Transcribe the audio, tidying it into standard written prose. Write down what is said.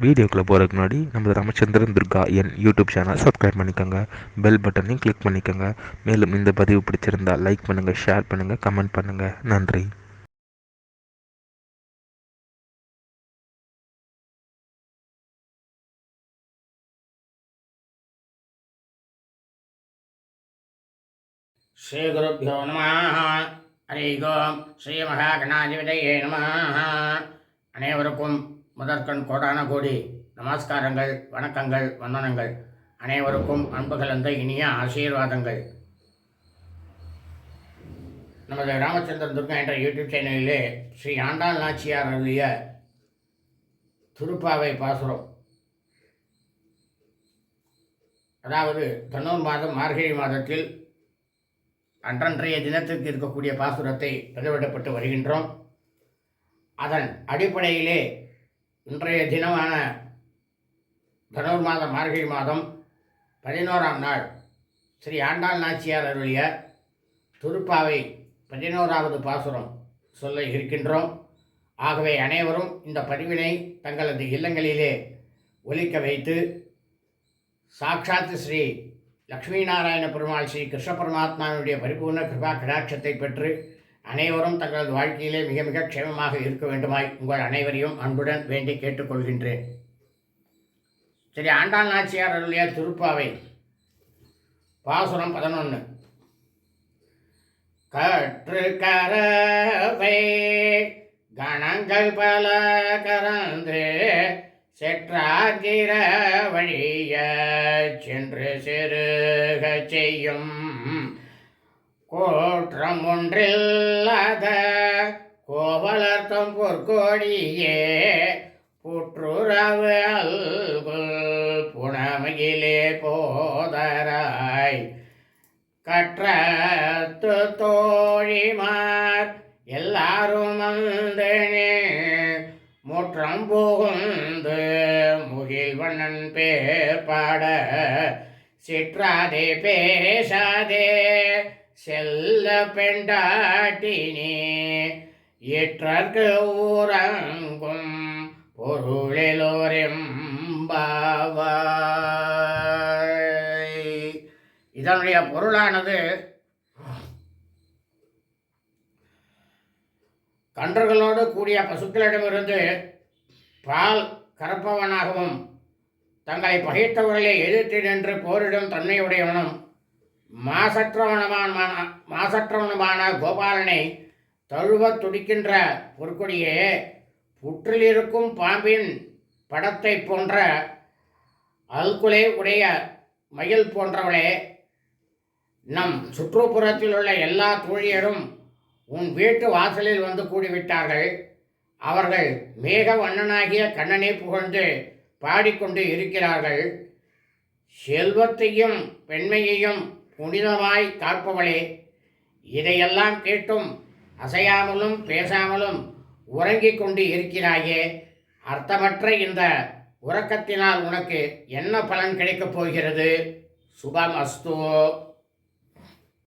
வீடியோக்குள்ளே போகிறதுக்கு முன்னாடி நம்ம ராமச்சந்திரன் துர்கா என் யூடியூப் சேனல் சப்ஸ்கிரைப் பண்ணிக்கோங்க, பெல் பட்டனையும் கிளிக் பண்ணிக்கோங்க. மேலும் இந்த பதிவு பிடிச்சிருந்தால் லைக் பண்ணுங்கள், ஷேர் பண்ணுங்கள், கமெண்ட் பண்ணுங்கள். நன்றி. ஸ்ரீ குருப்யோ நமः. ஹரி ஓம். ஸ்ரீ மகாகணாதிபதியே நமः. அனைவருக்கும் முதற்கண் கோடான கோடி நமஸ்காரங்கள், வணக்கங்கள், வந்தனங்கள். அனைவருக்கும் அன்பு கலந்த இனிய ஆசீர்வாதங்கள். நமது ராமச்சந்திரன் துர்கா என்ற யூடியூப் சேனலிலே ஸ்ரீ ஆண்டாள் நாச்சியார் அருளிய திருப்பாவை பாசுரம், அதாவது தனூர் மாதம் மார்கழி மாதத்தில் அன்றன்றைய தினத்திற்கு இருக்கக்கூடிய பாசுரத்தை பதிவிடப்பட்டு வருகின்றோம். அதன் அடிப்படையிலே இன்றைய தினமான தனூர் மாதம் மார்கழி மாதம் 11ஆம் நாள் ஸ்ரீ ஆண்டாள் நாச்சியார் அருளிய திருப்பாவை 11வது பாசுரம் சொல்ல இருக்கின்றோம். ஆகவே அனைவரும் இந்த பதிவினை தங்களது இல்லங்களிலே ஒலிக்க வைத்து சாட்சாத் ஸ்ரீ லக்ஷ்மி நாராயண பெருமாள் ஸ்ரீ கிருஷ்ண பரமாத்மாவுடைய பரிபூர்ண கிருபா கடாட்சத்தை பெற்று அனைவரும் தங்களது வாழ்க்கையிலே மிக மிக க்ஷேமமாக இருக்க வேண்டுமாய் உங்கள் அனைவரையும் அன்புடன் வேண்டி கேட்டுக்கொள்கின்றேன். சரி, ஆண்டாள் நாச்சியார் அருளிய திருப்பாவை பாசுரம் 11. கற்று கரவை கணங்கள் பல கறந்து செற்றாகிற வழிய சென்று செருக செய்யும் கோற்றம் ஒன்றில்லாத கோவலர்த்தம் பொற்கோடியே புற்றுறவு அல்குல் புனமையிலே போதராய் கற்றத்து தோழிமார் எல்லாரும் வந்தனே முற்றம் புகுந்து முகில் வண்ணன் பேர் பாட சிற்றாதே பேசாதே செல்ல பெண்டாட்டினே ஏற்றற்கு ஊரங்கும் பொருளெல்லோரெம்பாவாய். இதனுடைய பொருளானது, கன்றுகளோடு கூடிய பசுக்களிடமிருந்து பால் கறப்பவனாகவும் தங்களை பகைத்தவர்களை எதிர்த்து நின்று போரிடும் தன்மையுடையவனும் மாசற்றவனுமான கோபாலனை தழுவத் துடிக்கின்ற பொற்கொடியே, புற்றிலிருக்கும் பாம்பின் படத்தை போன்ற அல்குலை உடைய மயில் போன்றவளே, நம் சுற்றுப்புறத்தில் உள்ள எல்லா தோழியரும் உன் வீட்டு வாசலில் வந்து கூடிவிட்டார்கள். அவர்கள் மேக வண்ணனாகிய கண்ணனை புகழ்ந்து பாடிக்கொண்டு இருக்கிறார்கள். செல்வத்தையும் பெண்மையையும் புனிதமாய் காப்பவளே, இதையெல்லாம் கேட்டும் அசையாமலும் பேசாமலும் உறங்கிக் கொண்டு இருக்கிறாயே, அர்த்தமற்ற இந்த உறக்கத்தினால் உனக்கு என்ன பலன் கிடைக்கப் போகிறது? சுபம் அஸ்து.